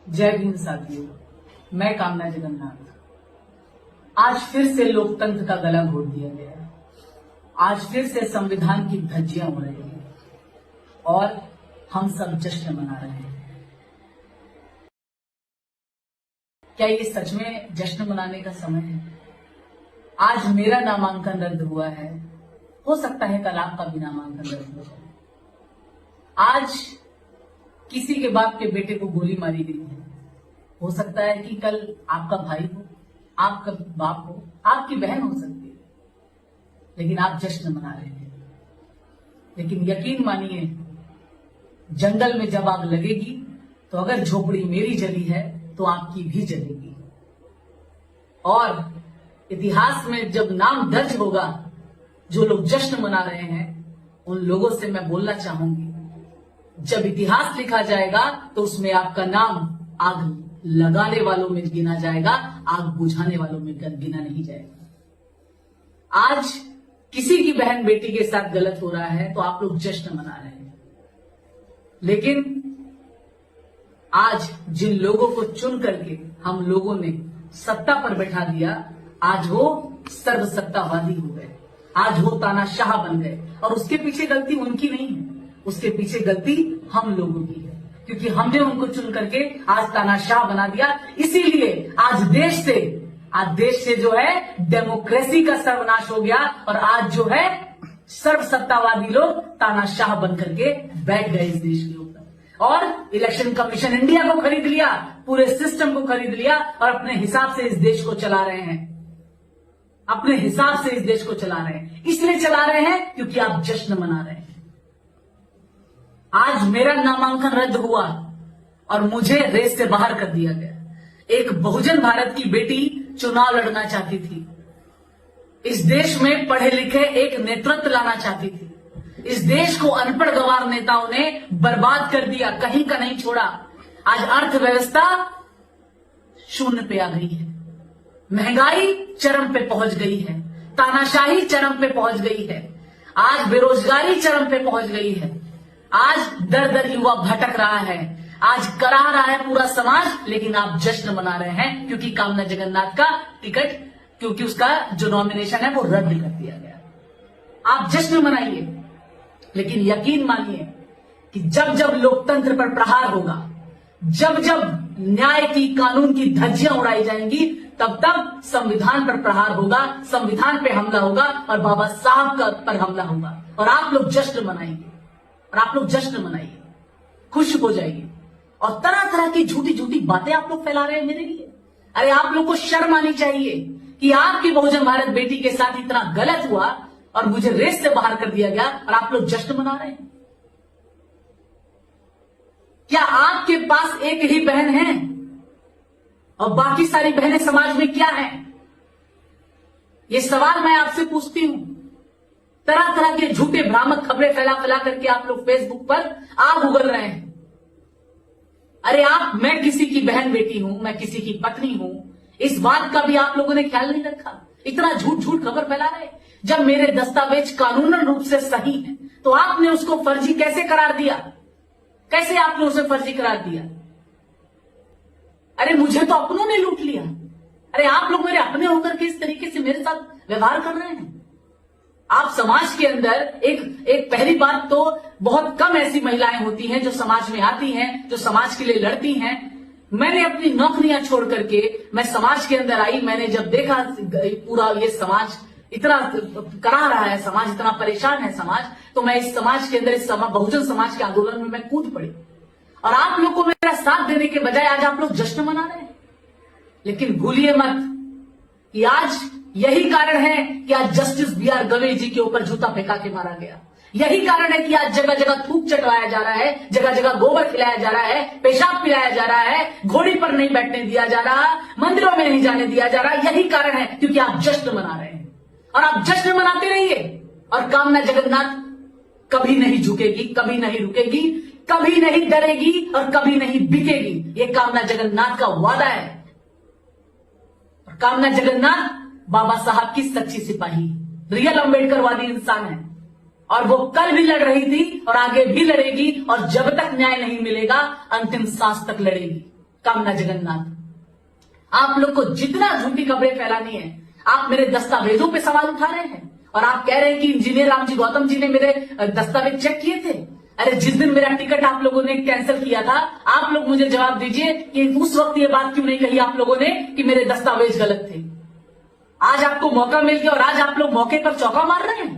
जय भीम साथियों, मैं कामना जगन्नाथ। आज फिर से लोकतंत्र का गला घोट दिया गया। आज फिर से संविधान की धज्जियां उड़ रही हैं और हम सब जश्न मना रहे हैं। क्या ये सच में जश्न मनाने का समय है? आज मेरा नामांकन रद्द हुआ है, हो सकता है कल आपका भी नामांकन रद्द हो जाए। आज किसी के बाप के बेटे को गोली मारी गई है, हो सकता है कि कल आपका भाई हो, आपका बाप हो, आपकी बहन हो सकती है, लेकिन आप जश्न मना रहे हैं। लेकिन यकीन मानिए, जंगल में जब आग लगेगी तो अगर झोपड़ी मेरी जली है तो आपकी भी जलेगी। और इतिहास में जब नाम दर्ज होगा, जो लोग जश्न मना रहे हैं उन लोगों से मैं बोलना चाहूंगी, जब इतिहास लिखा जाएगा तो उसमें आपका नाम आग लगाने वालों में गिना जाएगा, आग बुझाने वालों में गिना नहीं जाएगा। आज किसी की बहन बेटी के साथ गलत हो रहा है तो आप लोग जश्न मना रहे हैं, लेकिन आज जिन लोगों को चुन करके हम लोगों ने सत्ता पर बैठा दिया, आज वो सर्वसत्तावादी हो गए, आज वो तानाशाह बन गए। और उसके पीछे गलती उनकी नहीं है, उसके पीछे गलती हम लोगों की है, क्योंकि हमने उनको चुन करके आज तानाशाह बना दिया। इसीलिए आज देश से जो है डेमोक्रेसी का सर्वनाश हो गया और आज जो है सर्वसत्तावादी लोग तानाशाह बन करके बैठ गए इस देश के ऊपर। और इलेक्शन कमीशन इंडिया को खरीद लिया, पूरे सिस्टम को खरीद लिया और अपने हिसाब से इस देश को चला रहे हैं, अपने हिसाब से इस देश को चला रहे हैं। इसलिए चला रहे हैं क्योंकि आप जश्न मना रहे हैं। आज मेरा नामांकन रद्द हुआ और मुझे रेस से बाहर कर दिया गया। एक बहुजन भारत की बेटी चुनाव लड़ना चाहती थी, इस देश में पढ़े लिखे एक नेतृत्व लाना चाहती थी। इस देश को अनपढ़ गंवार नेताओं ने बर्बाद कर दिया, कहीं का नहीं छोड़ा। आज अर्थव्यवस्था शून्य पे आ गई है, महंगाई चरम पे पहुंच गई है, तानाशाही चरम पे पहुंच गई है, आज बेरोजगारी चरम पे पहुंच गई है, आज दर दर युवा भटक रहा है, आज करा रहा है पूरा समाज। लेकिन आप जश्न मना रहे हैं क्योंकि कामना जगन्नाथ का टिकट, क्योंकि उसका जो नॉमिनेशन है वो रद्द कर दिया गया। आप जश्न मनाइए, लेकिन यकीन मानिए कि जब जब लोकतंत्र पर प्रहार होगा, जब जब न्याय की कानून की धज्जियां उड़ाई जाएंगी, तब तब संविधान पर प्रहार होगा, संविधान पे हमला होगा और बाबा साहब का पर हमला होगा। और आप लोग जश्न मनाएंगे, और आप लोग जश्न मनाइए, खुश हो जाइए। और तरह तरह की झूठी झूठी बातें आप लोग फैला रहे हैं मेरे लिए। अरे आप लोग को शर्म आनी चाहिए कि आपकी बहुजन भारत बेटी के साथ इतना गलत हुआ और मुझे रेस से बाहर कर दिया गया और आप लोग जश्न मना रहे हैं। क्या आपके पास एक ही बहन है और बाकी सारी बहनें समाज में क्या हैं? ये सवाल मैं आपसे पूछती हूं। तरह तरह के झूठे भ्रामक खबरें फैला करके आप लोग फेसबुक पर आग उगल रहे हैं। अरे मैं किसी की बहन बेटी हूं, मैं किसी की पत्नी हूं, इस बात का भी आप लोगों ने ख्याल नहीं रखा। इतना झूठ खबर फैला रहे। जब मेरे दस्तावेज कानूनन रूप से सही हैं, तो आपने उसको फर्जी कैसे करार दिया? कैसे आपने उसे फर्जी करार दिया? अरे मुझे तो अपनों ने लूट लिया। अरे आप लोग मेरे अपने होकर के इस तरीके से मेरे साथ व्यवहार कर रहे हैं। आप समाज के अंदर एक पहली बात तो बहुत कम ऐसी महिलाएं होती हैं जो समाज में आती हैं, जो समाज के लिए लड़ती हैं। मैंने अपनी नौकरियां छोड़ करके मैं समाज के अंदर आई। मैंने जब देखा पूरा ये समाज इतना करा रहा है, समाज इतना परेशान है समाज, तो मैं इस समाज के अंदर, इस बहुजन समाज के आंदोलन में मैं कूद पड़ी। और आप लोग को मेरा साथ देने के बजाय आज आप लोग जश्न मना रहे हैं। लेकिन भूलिए मत कि आज यही कारण है कि आज जस्टिस बी.आर. गवई जी के ऊपर जूता फेंका के मारा गया। यही कारण है कि आज जगह जगह थूक चटवाया जा रहा है, जगह जगह गोबर खिलाया जा रहा है, पेशाब पिलाया जा रहा है, घोड़ी पर नहीं बैठने दिया जा रहा, मंदिरों में नहीं जाने दिया जा रहा। यही कारण है क्योंकि आप जश्न मना रहे हैं। और आप जश्न मनाते रहिए। और कामना जगन्नाथ कभी नहीं झुकेगी, कभी नहीं रुकेगी, कभी नहीं डरेगी और कभी नहीं बिकेगी। ये कामना जगन्नाथ का वादा है। कामना जगन्नाथ बाबा साहब की सच्ची सिपाही, रियल अम्बेडकरवादी इंसान है। और वो कल भी लड़ रही थी और आगे भी लड़ेगी और जब तक न्याय नहीं मिलेगा अंतिम सांस तक लड़ेगी। कामना जगन्नाथ, आप लोग को जितना झूठी खबरें फैलानी है, आप मेरे दस्तावेजों पे सवाल उठा रहे हैं और आप कह रहे हैं कि इंजीनियर रामजी गौतम जी ने मेरे दस्तावेज चेक किए थे। अरे जिस दिन मेरा टिकट आप लोगों ने कैंसिल किया था, आप लोग मुझे जवाब दीजिए कि उस वक्त ये बात क्यों नहीं कही आप लोगों ने कि मेरे दस्तावेज गलत थे। आज आपको मौका मिल गया और आज आप लोग मौके पर चौका मार रहे हैं।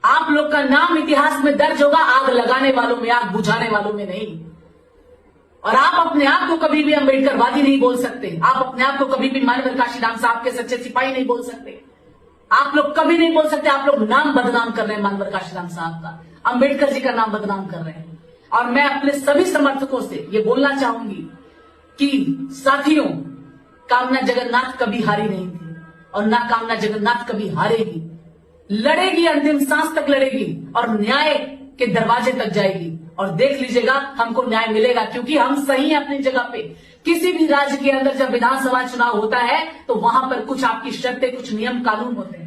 आप लोग का नाम इतिहास में दर्ज होगा आग लगाने वालों में, आग बुझाने वालों में नहीं। और आप अपने आप को कभी भी अम्बेडकरवादी नहीं बोल सकते, आप अपने आप को कभी भी मानवर काशीराम साहब के सच्चे सिपाही नहीं बोल सकते, आप लोग कभी नहीं बोल सकते। आप लोग नाम बदनाम कर रहे हैं मानवर काशीराम साहब का, अंबेडकर जी का नाम बदनाम कर रहे हैं। और मैं अपने सभी समर्थकों से ये बोलना चाहूंगी कि साथियों, कामना जगन्नाथ कभी हारी नहीं थी और ना कामना जगन्नाथ कभी हारेगी, लड़ेगी, अंतिम सांस तक लड़ेगी और न्याय के दरवाजे तक जाएगी। और देख लीजिएगा हमको न्याय मिलेगा, क्योंकि हम सही हैं अपनी जगह पे। किसी भी राज्य के अंदर जब विधानसभा चुनाव होता है तो वहां पर कुछ आपकी शर्तें, कुछ नियम कानून होते हैं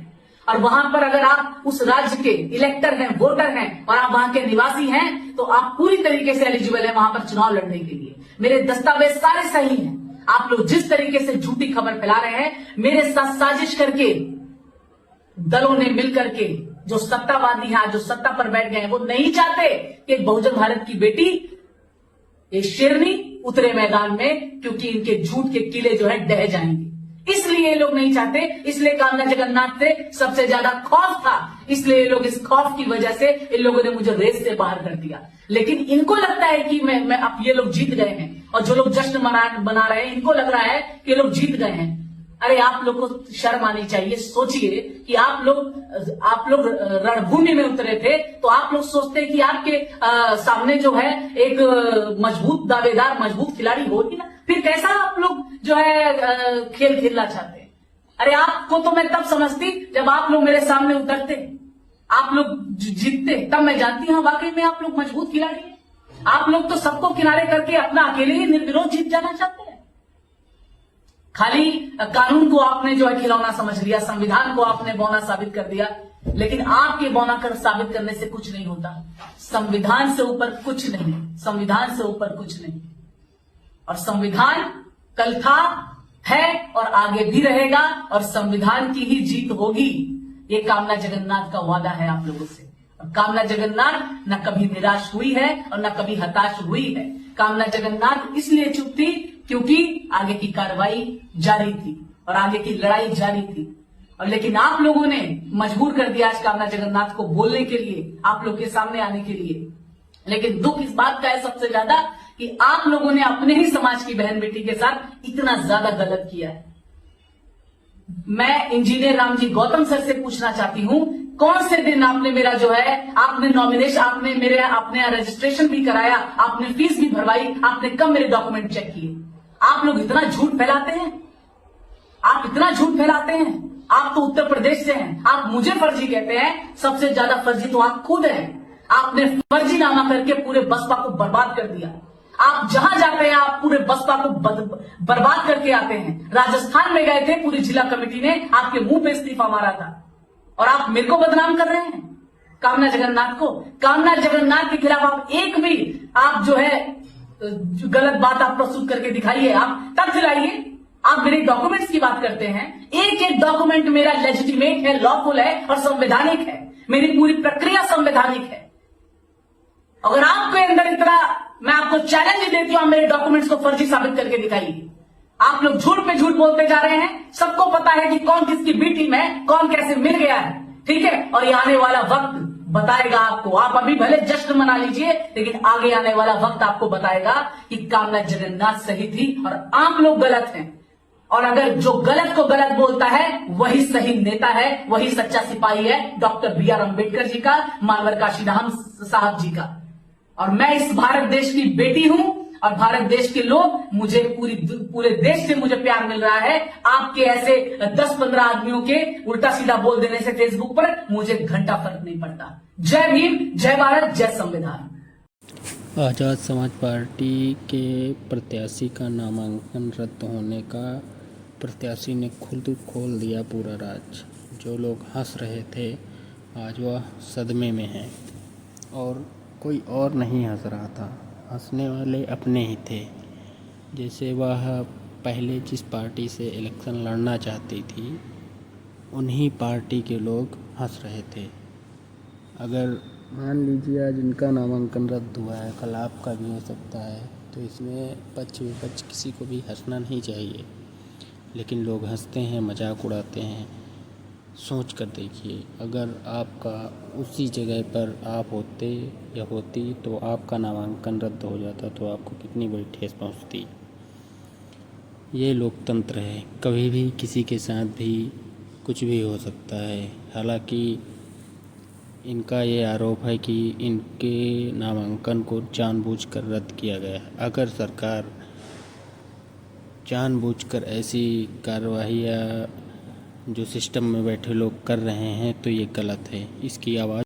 और वहां पर अगर आप उस राज्य के इलेक्टर हैं, वोटर हैं और आप वहां के निवासी हैं तो आप पूरी तरीके से एलिजिबल हैं वहां पर चुनाव लड़ने के लिए। मेरे दस्तावेज सारे सही हैं। आप लोग जिस तरीके से झूठी खबर फैला रहे हैं, मेरे साथ साजिश करके दलों ने मिलकर के, जो सत्तावादी हैं, जो सत्ता पर बैठ गए हैं, वो नहीं चाहते कि बहुजन भारत की बेटी ये शेरनी उतरे मैदान में, क्योंकि इनके झूठ के किले जो है ढह जाएंगे। इसलिए ये लोग नहीं चाहते, इसलिए कामना जगन्नाथ से सबसे ज्यादा खौफ था, इसलिए ये लोग इस खौफ की वजह से इन लोगों ने मुझे रेस से बाहर कर दिया। लेकिन इनको लगता है कि मैं अब ये लोग जीत गए हैं और जो लोग जश्न मना रहे हैं इनको लग रहा है कि ये लोग जीत गए हैं। अरे आप लोग को शर्म आनी चाहिए। सोचिए कि आप लोग रणभूमि में उतरे थे तो आप लोग सोचते हैं कि आपके सामने जो है एक मजबूत दावेदार, मजबूत खिलाड़ी हो ही ना, फिर कैसा आप लोग जो है खेल खेलना चाहते हैं। अरे आपको तो मैं तब समझती जब आप लोग मेरे सामने उतरते, आप लोग जीतते, तब मैं जानती हूं वाकई में आप लोग मजबूत खिलाड़ी हैं। आप लोग तो सबको किनारे करके अपना अकेले ही निर्विरोध जीत जाना चाहते हैं। खाली कानून को आपने जो है खिलौना समझ लिया, संविधान को आपने बौना साबित कर दिया, लेकिन आपके बौना कर साबित करने से कुछ नहीं होता। संविधान से ऊपर कुछ नहीं, संविधान से ऊपर कुछ नहीं। और संविधान कल था, है और आगे भी रहेगा और संविधान की ही जीत होगी। ये कामना जगन्नाथ का वादा है आप लोगों से। और कामना जगन्नाथ न कभी निराश हुई है और न कभी हताश हुई है। कामना जगन्नाथ इसलिए चुप थी क्योंकि आगे की कार्रवाई जारी थी और आगे की लड़ाई जारी थी। और लेकिन आप लोगों ने मजबूर कर दिया आज कामना जगन्नाथ को बोलने के लिए, आप लोग के सामने आने के लिए। लेकिन दुख इस बात का है सबसे ज्यादा कि आप लोगों ने अपने ही समाज की बहन बेटी के साथ इतना ज्यादा गलत किया है। मैं इंजीनियर रामजी गौतम सर से पूछना चाहती हूं, कौन से दिन आपने मेरा जो है, आपने नॉमिनेशन, आपने रजिस्ट्रेशन भी कराया, आपने फीस भी भरवाई, आपने कब मेरे डॉक्यूमेंट चेक किए? आप लोग इतना झूठ फैलाते हैं, आप इतना झूठ फैलाते हैं। आप तो उत्तर प्रदेश से हैं, आप मुझे फर्जी कहते हैं, सबसे ज्यादा फर्जी तो आप खुद हैं। आपने फर्जीनामा करके पूरे बसपा को बर्बाद कर दिया। आप जहां जाते हैं आप पूरे बसपा को बर्बाद करके आते हैं। राजस्थान में गए थे, पूरी जिला कमेटी ने आपके मुंह पे इस्तीफा मारा था और आप मेरे को बदनाम कर रहे हैं, कामना जगन्नाथ को। कामना जगन्नाथ के खिलाफ आप एक भी आप जो है गलत बात आप प्रस्तुत करके दिखाइए, आप तथ्य लाइए। आप मेरे डॉक्यूमेंट्स की बात करते हैं, एक एक डॉक्यूमेंट मेरा लेजिटिमेट है, लॉफुल है और संवैधानिक है। मेरी पूरी प्रक्रिया संवैधानिक है। अगर आपके अंदर इतना, मैं आपको चैलेंज देती हूं, आप मेरे डॉक्यूमेंट्स को फर्जी साबित करके दिखाइए। आप लोग झूठ पे झूठ बोलते जा रहे हैं। सबको पता है कि कौन किसकी बी टीम है, कौन कैसे मिल गया है, ठीक है। और ये आने वाला वक्त बताएगा आपको। आप अभी भले जश्न मना लीजिए, लेकिन आगे आने वाला वक्त आपको बताएगा कि कामना जगन्नाथ सही थी और आप लोग गलत हैं। और अगर जो गलत को गलत बोलता है वही सही नेता है, वही सच्चा सिपाही है, डॉक्टर B.R. अम्बेडकर जी का, मानवर काशीराम साहब जी का। और मैं इस भारत देश की बेटी हूं और भारत देश के लोग, मुझे पूरे देश से मुझे प्यार मिल रहा है। आपके ऐसे 10-15 आदमियों के उल्टा सीधा बोल देने से फेसबुक पर मुझे घंटा फर्क नहीं पड़ता। जय भीम, जय भारत, जय संविधान। आज़ाद समाज पार्टी के प्रत्याशी का नामांकन रद्द होने का प्रत्याशी ने खुद खोल दिया पूरा राज। जो लोग हंस रहे थे आज वह सदमे में हैं और कोई और नहीं हंस रहा था, हंसने वाले अपने ही थे। जैसे वह पहले जिस पार्टी से इलेक्शन लड़ना चाहती थी उन्हीं पार्टी के लोग हंस रहे थे। अगर मान लीजिए आज इनका नामांकन रद्द हुआ है, कल आपका भी हो सकता है, तो इसमें पक्ष विपक्ष किसी को भी हंसना नहीं चाहिए, लेकिन लोग हंसते हैं, मजाक उड़ाते हैं। सोच कर देखिए, अगर आपका उसी जगह पर आप होते या होती तो आपका नामांकन रद्द हो जाता तो आपको कितनी बड़ी ठेस पहुंचती। ये लोकतंत्र है, कभी भी किसी के साथ भी कुछ भी हो सकता है। हालांकि इनका ये आरोप है कि इनके नामांकन को जानबूझकर रद्द किया गया है। अगर सरकार जानबूझकर ऐसी कार्रवाई या जो सिस्टम में बैठे लोग कर रहे हैं तो ये गलत है। इसकी आवाज़